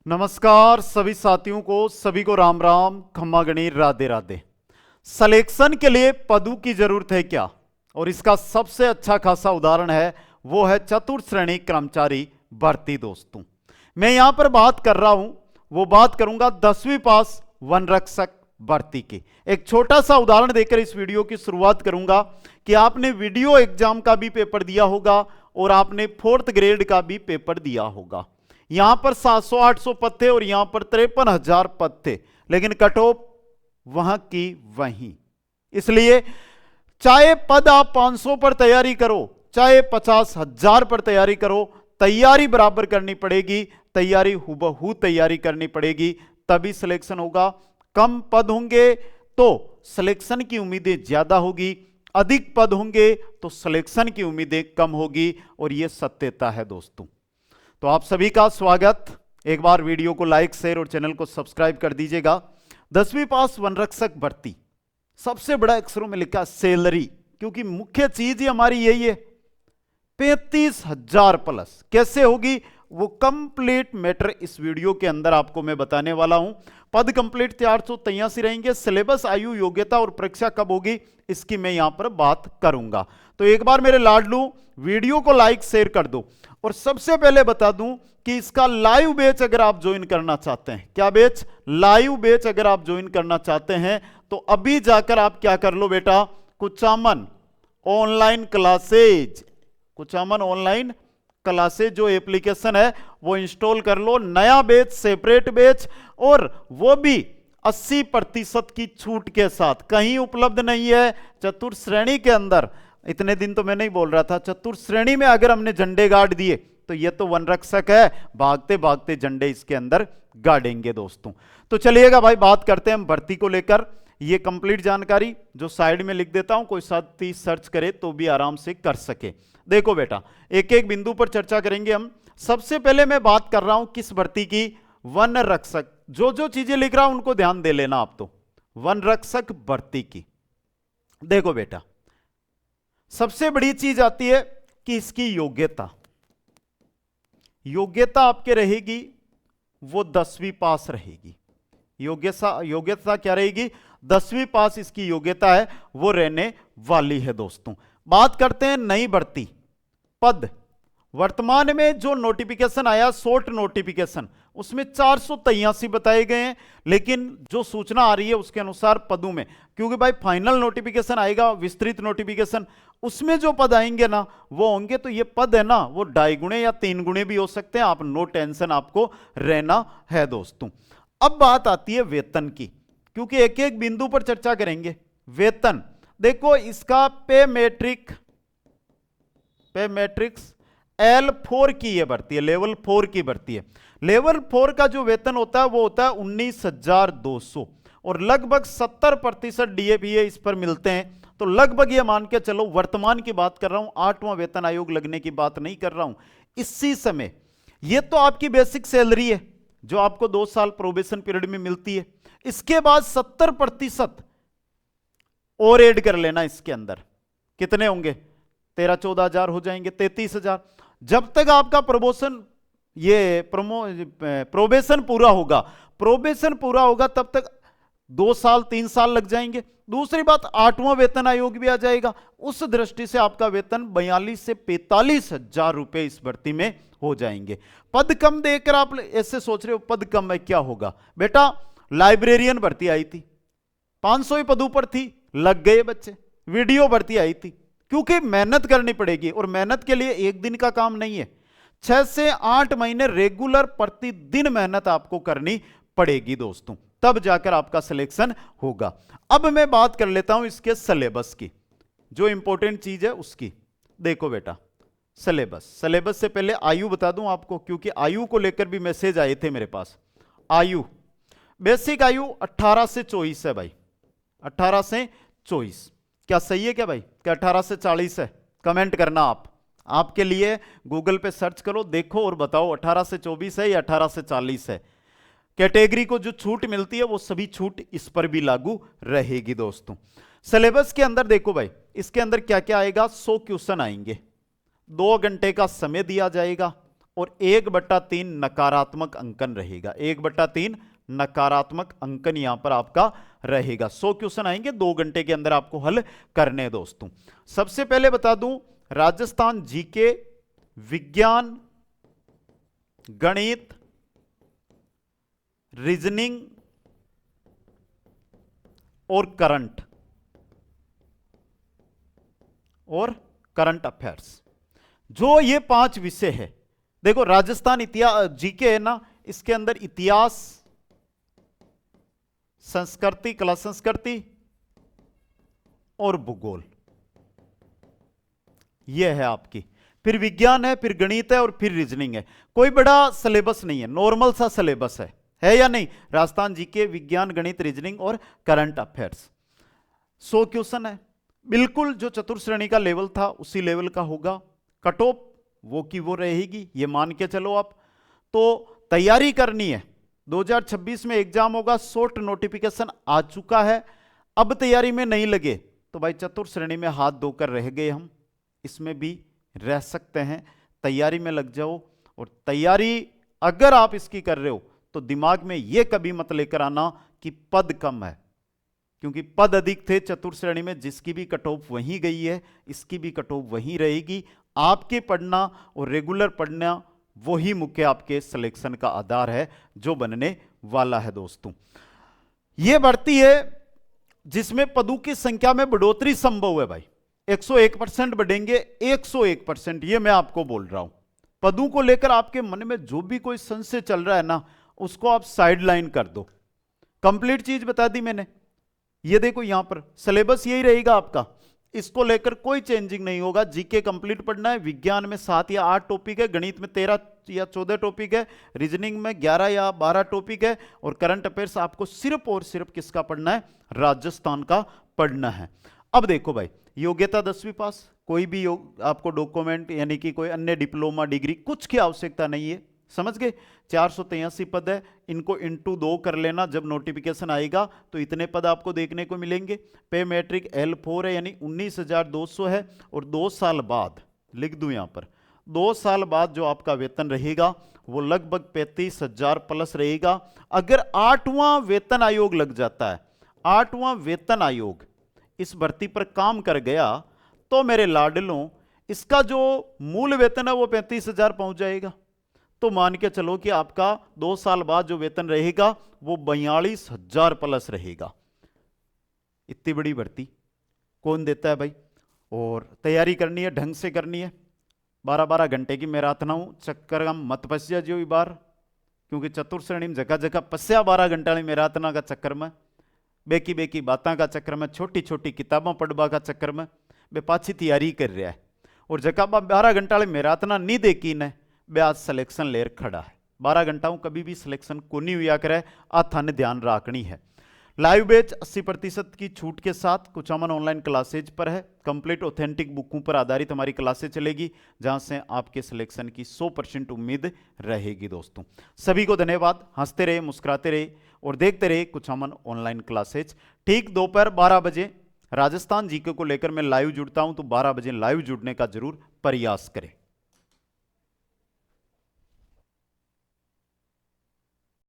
नमस्कार सभी साथियों को, सभी को राम राम, खम्मा गणित, राधे राधे। सिलेक्शन के लिए पदों की जरूरत है क्या, और इसका सबसे अच्छा खासा उदाहरण है वो है चतुर्थ श्रेणी कर्मचारी भर्ती। दोस्तों मैं यहां पर बात कर रहा हूं, वो बात करूंगा 10वीं पास वन रक्षक भर्ती की। एक छोटा सा उदाहरण देकर इस वीडियो की शुरुआत करूंगा कि आपने वीडियो एग्जाम का भी पेपर दिया होगा और आपने 4th ग्रेड का भी पेपर दिया होगा। यहां पर 700-800 पद थे और यहां पर 53,000 पद थे, लेकिन कट ऑफ वहां की वहीं। इसलिए चाहे पद आप 500 पर तैयारी करो, चाहे 50,000 पर तैयारी करो, तैयारी बराबर करनी पड़ेगी, तैयारी हुबहू तैयारी करनी पड़ेगी, तभी सिलेक्शन होगा। कम पद होंगे तो सिलेक्शन की उम्मीदें ज्यादा होगी, अधिक पद होंगे तो सिलेक्शन की उम्मीदें कम होगी, और यह सत्यता है दोस्तों। तो आप सभी का स्वागत। एक बार वीडियो को लाइक, शेयर और चैनल को सब्सक्राइब कर दीजिएगा। 10वीं पास वन रक्षक भर्ती, सबसे बड़ा अक्षरों में लिखा सैलरी, क्योंकि मुख्य चीज ही हमारी यही है। 35,000 प्लस कैसे होगी वो कंप्लीट मैटर इस वीडियो के अंदर आपको मैं बताने वाला हूं। पद कंप्लीट 483 रहेंगे। सिलेबस, आयु, योग्यता और परीक्षा कब होगी इसकी मैं यहां पर बात करूंगा। तो एक बार मेरे लाडलू वीडियो को लाइक शेयर कर दो। और सबसे पहले बता दूं कि इसका लाइव बैच अगर आप ज्वाइन करना चाहते हैं, क्या बैच, लाइव बैच अगर आप ज्वाइन करना चाहते हैं तो अभी जाकर आप क्या कर लो बेटा, Kuchaman online classes, Kuchaman online classes जो एप्लीकेशन है वो इंस्टॉल कर लो। नया बैच, सेपरेट बैच, और वो भी 80% की छूट के साथ। कहीं उपलब्ध नहीं है चतुर्थ श्रेणी के अंदर। इतने दिन तो मैं नहीं बोल रहा था, चतुर्थ श्रेणी में अगर हमने झंडे गाड़ दिए तो ये तो वन रक्षक है, भागते भागते झंडे इसके अंदर गाड़ेंगे दोस्तों। तो चलिएगा भाई, बात करते हैं हम भर्ती को लेकर। ये कंप्लीट जानकारी जो साइड में लिख देता हूं, कोई साथी सर्च करे तो भी आराम से कर सके। देखो बेटा, एक एक बिंदु पर चर्चा करेंगे हम। सबसे पहले मैं बात कर रहा हूं किस भर्ती की, वन रक्षक। जो जो चीजें लिख रहा हूं उनको ध्यान दे लेना आप। तो वन रक्षक भर्ती की देखो बेटा, सबसे बड़ी चीज आती है कि इसकी योग्यता। योग्यता आपके रहेगी वो 10वीं पास रहेगी। योग्यता क्या रहेगी, 10वीं पास इसकी योग्यता है, वो रहने वाली है दोस्तों। बात करते हैं नई भर्ती पद। वर्तमान में जो नोटिफिकेशन आया, शॉर्ट नोटिफिकेशन, उसमें 483 बताए गए हैं, लेकिन जो सूचना आ रही है उसके अनुसार पदों में, क्योंकि भाई फाइनल नोटिफिकेशन आएगा, विस्तृत नोटिफिकेशन, उसमें जो पद आएंगे ना वो होंगे, तो ये पद है ना वो 2.5 गुणे या 3 गुणे भी हो सकते हैं। आप नो टेंशन, आपको रहना है दोस्तों। अब बात आती है वेतन की, क्योंकि एक एक बिंदु पर चर्चा करेंगे। वेतन देखो, इसका पे मैट्रिक्स L4 की ये भर्ती है, लेवल 4 की भर्ती है। लेवल 4 का जो वेतन होता है वो होता है 19,200, और लगभग 70% DAPA इस पर मिलते हैं। तो लगभग ये मान के चलो, वर्तमान की बात कर रहा हूं, 8वां वेतन आयोग लगने की बात नहीं कर रहा हूं। इसी समय ये तो आपकी बेसिक सैलरी है जो आपको 2 साल प्रोबेशन पीरियड में मिलती है। इसके बाद 70% और ऐड कर लेना इसके अंदर। कितने होंगे, 13-14 हो जाएंगे, 33,000। जब तक आपका प्रोबेशन पूरा होगा तब तक 2 साल 3 साल लग जाएंगे। दूसरी बात, 8वां वेतन आयोग भी आ जाएगा। उस दृष्टि से आपका वेतन 42 से 45,000 रुपए इस भर्ती में हो जाएंगे। पद कम देकर आप ऐसे सोच रहे हो पद कम है क्या होगा, बेटा लाइब्रेरियन भर्ती आई थी, 500 पदों पर थी, लग गए बच्चे। वीडियो भर्ती आई थी, क्योंकि मेहनत करनी पड़ेगी, और मेहनत के लिए एक दिन का काम नहीं है, 6 से 8 महीने रेगुलर प्रतिदिन मेहनत आपको करनी पड़ेगी दोस्तों, तब जाकर आपका सिलेक्शन होगा। अब मैं बात कर लेता हूं इसके सिलेबस की, जो इंपॉर्टेंट चीज है उसकी। देखो बेटा, सिलेबस से पहले आयु बता दूं आपको, क्योंकि आयु को लेकर भी मैसेज आए थे मेरे पास। आयु, बेसिक आयु 18 से 24 है भाई, 18 से 24। क्या सही है क्या भाई, क्या 18 से 40 है? कमेंट करना आप, आपके लिए गूगल पे सर्च करो, देखो और बताओ 18 से 24 है या 18 से 40 है। कैटेगरी को जो छूट मिलती है वो सभी छूट इस पर भी लागू रहेगी दोस्तों। सिलेबस के अंदर देखो भाई, इसके अंदर क्या क्या आएगा, 100 क्वेश्चन आएंगे, 2 घंटे का समय दिया जाएगा, और 1/3 नकारात्मक अंकन रहेगा। 1/3 नकारात्मक अंकन यहां पर आपका रहेगा। 100 क्वेश्चन आएंगे, 2 घंटे के अंदर आपको हल करने हैं दोस्तों। सबसे पहले बता दूं, राजस्थान जीके, विज्ञान, गणित, रीजनिंग और करंट अफेयर्स, जो ये 5 विषय है। देखो राजस्थान इतिहास जीके है ना, इसके अंदर इतिहास, संस्कृति, कला संस्कृति और भूगोल, यह है आपकी। फिर विज्ञान है, फिर गणित है और फिर रीजनिंग है। कोई बड़ा सिलेबस नहीं है, नॉर्मल सा सिलेबस है या नहीं? राजस्थान जीके, विज्ञान, गणित, रीजनिंग और करंट अफेयर्स। 100 क्वेश्चन है, बिल्कुल जो चतुर्थ श्रेणी का लेवल था उसी लेवल का होगा। कट ऑफ वो की वो रहेगी, ये मान के चलो आप। तो तैयारी करनी है, 2026 में एग्जाम होगा, शॉर्ट नोटिफिकेशन आ चुका है। अब तैयारी में नहीं लगे तो भाई चतुर्थ श्रेणी में हाथ धोकर रह गए हम, इसमें भी रह सकते हैं। तैयारी में लग जाओ, और तैयारी अगर आप इसकी कर रहे हो तो दिमाग में यह कभी मत लेकर आना कि पद कम है, क्योंकि पद अधिक थे चतुर्थ श्रेणी में। जिसकी भी कट ऑफ वहीं गई है, इसकी भी कट ऑफ वहीं रहेगी। आपके पढ़ना और रेगुलर पढ़ना वही मुख्य आपके सिलेक्शन का आधार है जो बनने वाला है दोस्तों। यह बढ़ती है जिसमें पदों की संख्या में बढ़ोतरी संभव है भाई। 101% बढ़ेंगे, 101%, ये मैं आपको बोल रहा हूं। पदों को लेकर आपके मन में जो भी कोई संशय चल रहा है ना, उसको आप साइडलाइन कर दो। कंप्लीट चीज बता दी मैंने। ये देखो यहां पर सिलेबस यही रहेगा आपका, इसको लेकर कोई चेंजिंग नहीं होगा। जीके कंप्लीट पढ़ना है, विज्ञान में 7 या 8 टॉपिक है, गणित में 13 या 14 टॉपिक है, रीजनिंग में 11 या 12 टॉपिक है, और करंट अफेयर्स आपको सिर्फ और सिर्फ किसका पढ़ना है? राजस्थान का पढ़ना है। अब देखो भाई, योग्यता 10वीं पास, कोई भी आपको डॉक्यूमेंट यानी कि कोई अन्य डिप्लोमा, डिग्री, कुछ की आवश्यकता नहीं है। समझ गए? 483 पद है, इनको इंटू 2 कर लेना। जब नोटिफिकेशन आएगा तो इतने पद आपको देखने को मिलेंगे। पे मैट्रिक L4 है, यानी 19,200 है, और 2 साल बाद, लिख दूं यहां पर, 2 साल बाद जो आपका वेतन रहेगा वो लगभग 35,000 प्लस रहेगा। अगर 8वां वेतन आयोग लग जाता है, 8वां वेतन आयोग इस भर्ती पर काम कर गया, तो मेरे लाडलों इसका जो मूल वेतन है वो 35,000 पहुंच जाएगा। तो मान के चलो कि आपका 2 साल बाद जो वेतन रहेगा वो 42,000 प्लस रहेगा। इतनी बड़ी भर्ती कौन देता है भाई? और तैयारी करनी है, ढंग से करनी है। 12-12 घंटे की मैराथन चक्कर का मत पस्या जो बार, क्योंकि चतुर्थ श्रेणी में जगह जगह पस्या 12 घंटा मैराथना का चक्कर में, बेकी बेकी बातें का चक्कर में, छोटी छोटी किताबें पढ़वा का चक्कर में बे पाछी तैयारी कर रहा है। और जगह 12 घंटा मैराथना नहीं देखी ने बे आज सिलेक्शन लेर खड़ा है। 12 घंटा कभी भी सिलेक्शन को नहीं हुआ करे, आ थाने ध्यान रखनी है। लाइव बैच 80% की छूट के साथ कुचामन ऑनलाइन क्लासेज पर है। कंप्लीट ऑथेंटिक बुकों पर आधारित हमारी क्लासेज चलेगी, जहां से आपके सिलेक्शन की 100% उम्मीद रहेगी दोस्तों। सभी को धन्यवाद। हंसते रहे, मुस्कुराते रहे और देखते रहे कुचामन ऑनलाइन क्लासेज। ठीक दोपहर 12 बजे राजस्थान जीके को लेकर मैं लाइव जुड़ता हूं, तो 12 बजे लाइव जुड़ने का जरूर प्रयास करें।